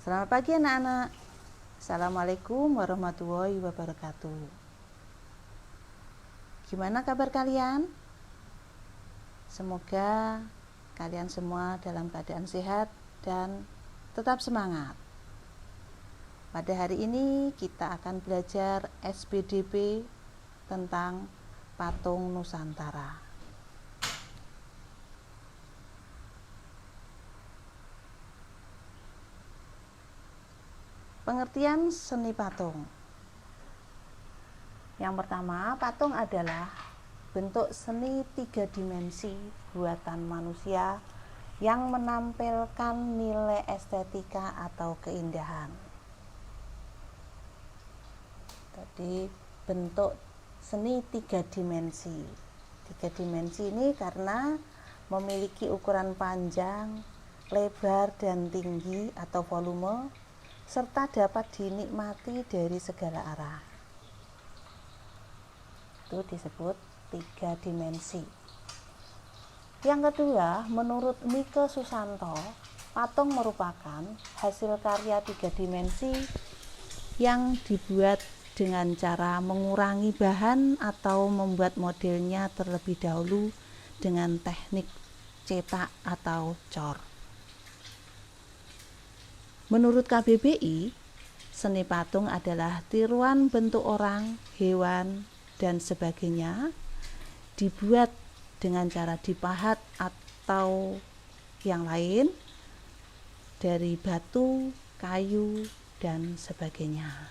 Selamat pagi anak-anak. Assalamualaikum warahmatullahi wabarakatuh. Gimana kabar kalian? Semoga kalian semua dalam keadaan sehat dan tetap semangat. Pada hari ini kita akan belajar SPDP tentang patung Nusantara. Pengertian seni patung. Yang pertama, patung adalah bentuk seni 3 dimensi buatan manusia yang menampilkan nilai estetika atau keindahan. Jadi bentuk seni 3 dimensi. 3 dimensi ini karena memiliki ukuran panjang, lebar dan tinggi atau volume, serta dapat dinikmati dari segala arah. Itu disebut 3 dimensi. Yang kedua, menurut Mike Susanto, patung merupakan hasil karya 3 dimensi yang dibuat dengan cara mengurangi bahan atau membuat modelnya terlebih dahulu dengan teknik cetak atau cor. Menurut KBBI, seni patung adalah tiruan bentuk orang, hewan, dan sebagainya dibuat dengan cara dipahat atau yang lain dari batu, kayu, dan sebagainya.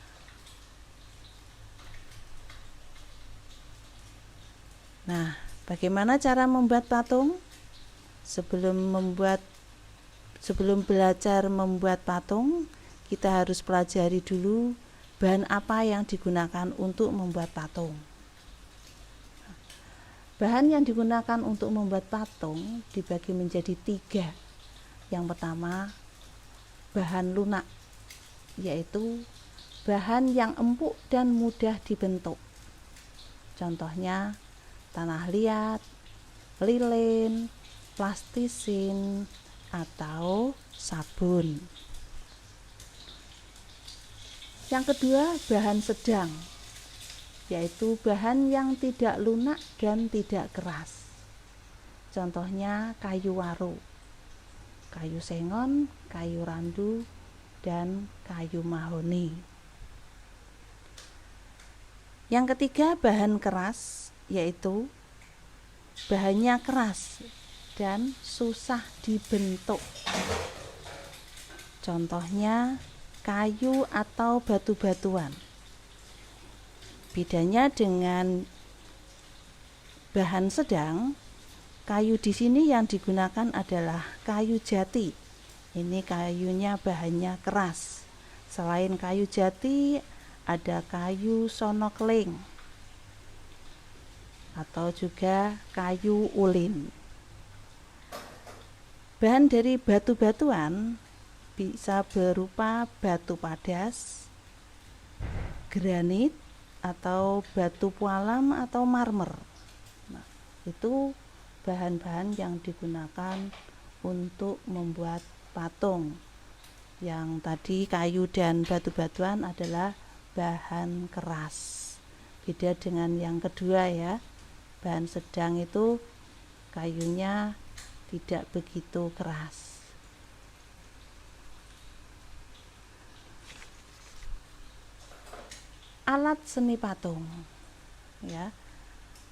Nah, bagaimana cara membuat patung? Sebelum belajar membuat patung, kita harus pelajari dulu bahan apa yang digunakan untuk membuat patung. Bahan yang digunakan untuk membuat patung dibagi menjadi 3. Yang pertama, bahan lunak, yaitu bahan yang empuk dan mudah dibentuk. Contohnya tanah liat, lilin, plastisin, atau sabun. Yang kedua, bahan sedang, yaitu bahan yang tidak lunak dan tidak keras. Contohnya kayu waru, kayu sengon, kayu randu, dan kayu mahoni. Yang ketiga, bahan keras, yaitu bahannya keras dan susah dibentuk. Contohnya kayu atau batu-batuan. Bedanya dengan bahan sedang, kayu di sini yang digunakan adalah kayu jati. Ini kayunya bahannya keras. Selain kayu jati, ada kayu sonokling atau juga kayu ulin. Bahan dari batu-batuan bisa berupa batu padas, granit, atau batu pualam atau marmer. Nah, itu bahan-bahan yang digunakan untuk membuat patung. Yang tadi kayu dan batu-batuan adalah bahan keras. Beda dengan yang kedua ya. Bahan sedang itu kayunya tidak begitu keras. Alat seni patung, ya.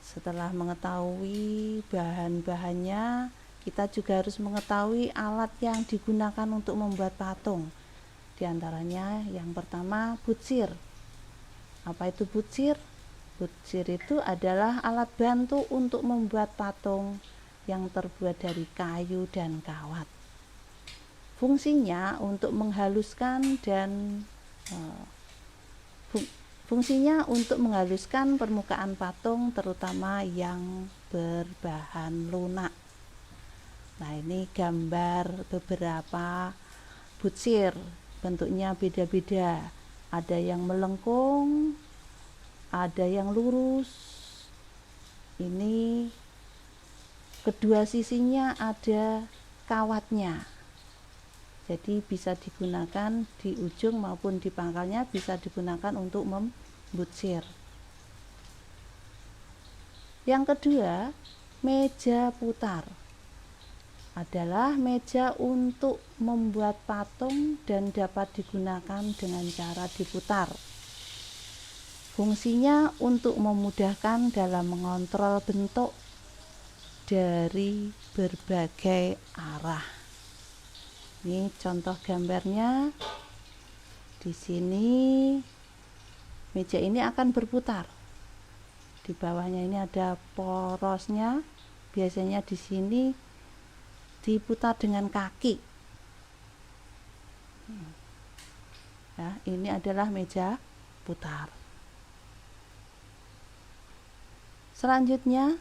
Setelah mengetahui bahan-bahannya, kita juga harus mengetahui alat yang digunakan untuk membuat patung. Di antaranya yang pertama butsir. Apa itu butsir? Butsir itu adalah alat bantu untuk membuat patung yang terbuat dari kayu dan kawat. Fungsinya untuk menghaluskan permukaan patung, terutama yang berbahan lunak. Nah, ini gambar beberapa butsir, bentuknya beda-beda. Ada yang melengkung, ada yang lurus. Ini kedua sisinya ada kawatnya. Jadi bisa digunakan di ujung maupun di pangkalnya, bisa digunakan untuk membutsir. Yang kedua, meja putar adalah meja untuk membuat patung dan dapat digunakan dengan cara diputar. Fungsinya untuk memudahkan dalam mengontrol bentuk dari berbagai arah. Ini contoh gambarnya. Di sini meja ini akan berputar. Di bawahnya ini ada porosnya. Biasanya di sini diputar dengan kaki. Ya, ini adalah meja putar. Selanjutnya,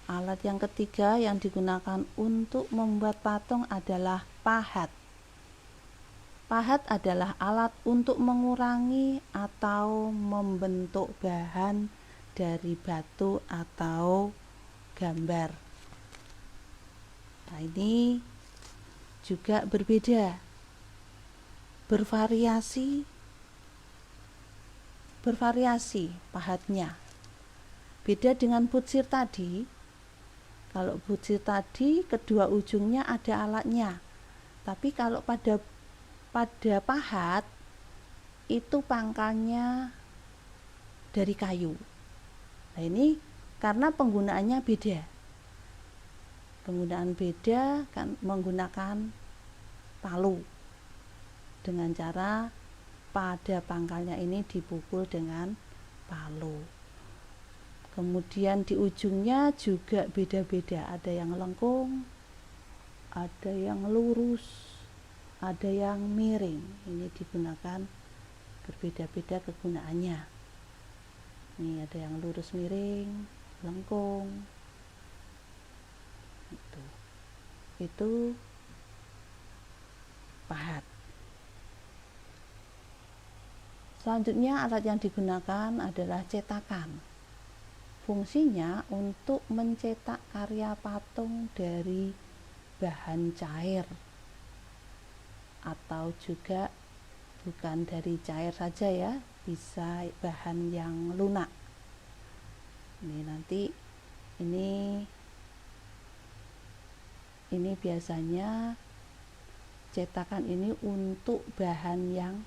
alat yang ketiga yang digunakan untuk membuat patung adalah pahat. Pahat adalah alat untuk mengurangi atau membentuk bahan dari batu atau gambar. Nah, ini juga berbeda, bervariasi pahatnya. Beda dengan butsir tadi. Kalau butsir tadi kedua ujungnya ada alatnya, tapi kalau pada pahat itu pangkalnya dari kayu. Nah, ini karena penggunaannya beda. Penggunaan beda kan, menggunakan palu dengan cara pada pangkalnya ini dipukul dengan palu. Kemudian di ujungnya juga beda-beda, ada yang lengkung, ada yang lurus, ada yang miring. Ini digunakan berbeda-beda kegunaannya. Ini ada yang lurus miring, lengkung. Itu pahat. Selanjutnya alat yang digunakan adalah cetakan. Fungsinya untuk mencetak karya patung dari bahan cair, atau juga bukan dari cair saja ya, bisa bahan yang lunak. Ini nanti ini biasanya cetakan ini untuk bahan yang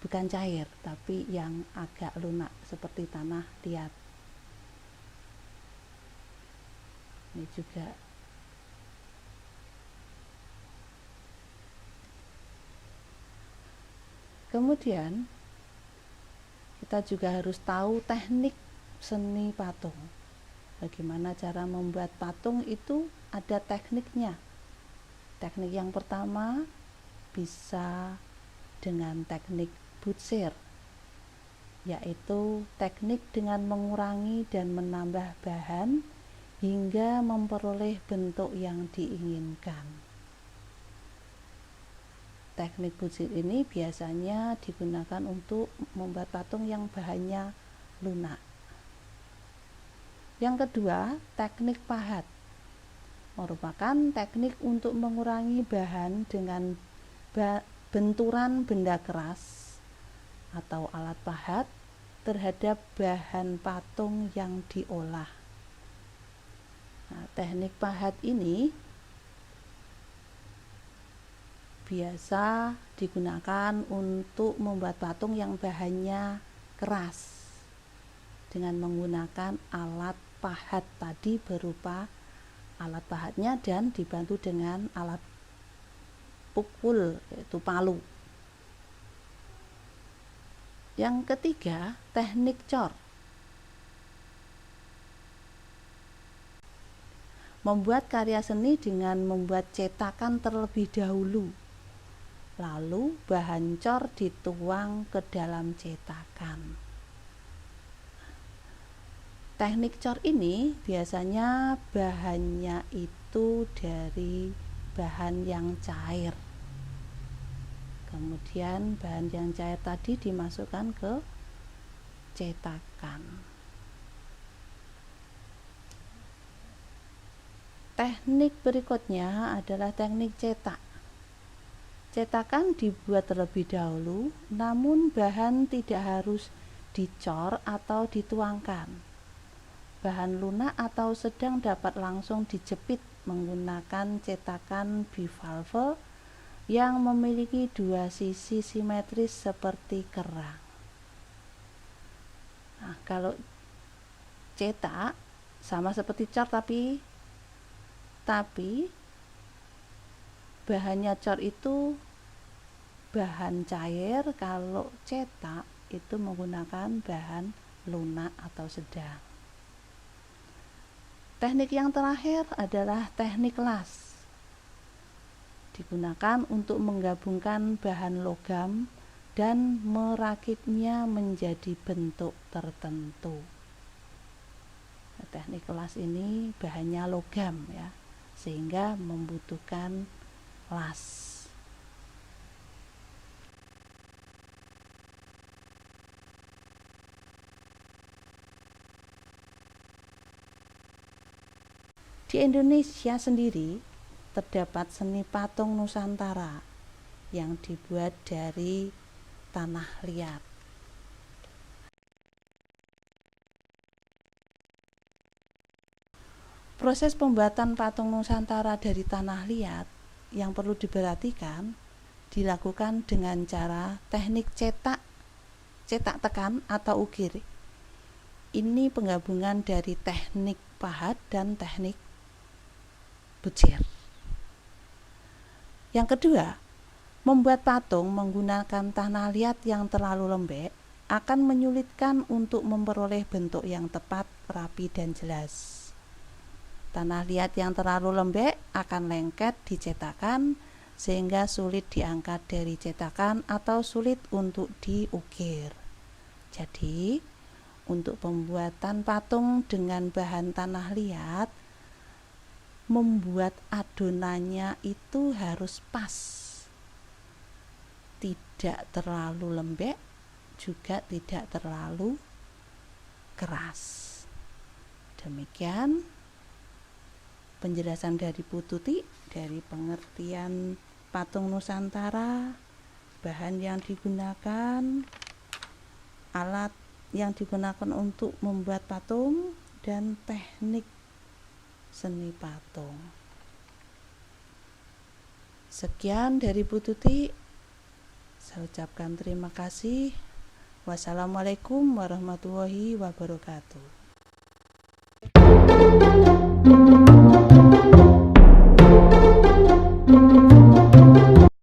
bukan cair tapi yang agak lunak seperti tanah liat. Ini juga kemudian kita juga harus tahu teknik seni patung. Bagaimana cara membuat patung itu ada tekniknya. Teknik yang pertama bisa dengan teknik butsir, yaitu teknik dengan mengurangi dan menambah bahan hingga memperoleh bentuk yang diinginkan. Teknik butsir ini biasanya digunakan untuk membuat patung yang bahannya lunak. Yang kedua, teknik pahat merupakan teknik untuk mengurangi bahan dengan benturan benda keras atau alat pahat terhadap bahan patung yang diolah. Nah, teknik pahat ini biasa digunakan untuk membuat patung yang bahannya keras dengan menggunakan alat pahat tadi berupa alat pahatnya dan dibantu dengan alat pukul yaitu palu. Yang ketiga, teknik cor. Membuat karya seni dengan membuat cetakan terlebih dahulu. Lalu bahan cor dituang ke dalam cetakan. Teknik cor ini biasanya bahannya itu dari bahan yang cair. Kemudian bahan yang cair tadi dimasukkan ke cetakan. Teknik berikutnya adalah teknik cetak. Cetakan dibuat terlebih dahulu, namun bahan tidak harus dicor atau dituangkan. Bahan lunak atau sedang dapat langsung dijepit menggunakan cetakan bivalve yang memiliki dua sisi simetris seperti kerang. Nah, kalau cetak sama seperti cor tapi bahannya cor itu bahan cair, kalau cetak itu menggunakan bahan lunak atau sedang. Teknik yang terakhir adalah teknik las. Digunakan untuk menggabungkan bahan logam dan merakitnya menjadi bentuk tertentu. Nah, teknik las ini bahannya logam ya, sehingga membutuhkan las. Di Indonesia sendiri terdapat seni patung Nusantara yang dibuat dari tanah liat. Proses pembuatan patung Nusantara dari tanah liat yang perlu diperhatikan dilakukan dengan cara teknik cetak tekan atau ukir. Ini penggabungan dari teknik pahat dan teknik bucir. Yang kedua, membuat patung menggunakan tanah liat yang terlalu lembek akan menyulitkan untuk memperoleh bentuk yang tepat, rapi, dan jelas. Tanah liat yang terlalu lembek akan lengket di cetakan sehingga sulit diangkat dari cetakan atau sulit untuk diukir. Jadi, untuk pembuatan patung dengan bahan tanah liat, membuat adonannya itu harus pas, tidak terlalu lembek, juga tidak terlalu keras. Demikian penjelasan dari Bu Tuti dari pengertian patung Nusantara, bahan yang digunakan, alat yang digunakan untuk membuat patung, dan teknik seni patung. Sekian dari Bu Tuti. Saya ucapkan terima kasih. Wassalamualaikum warahmatullahi wabarakatuh.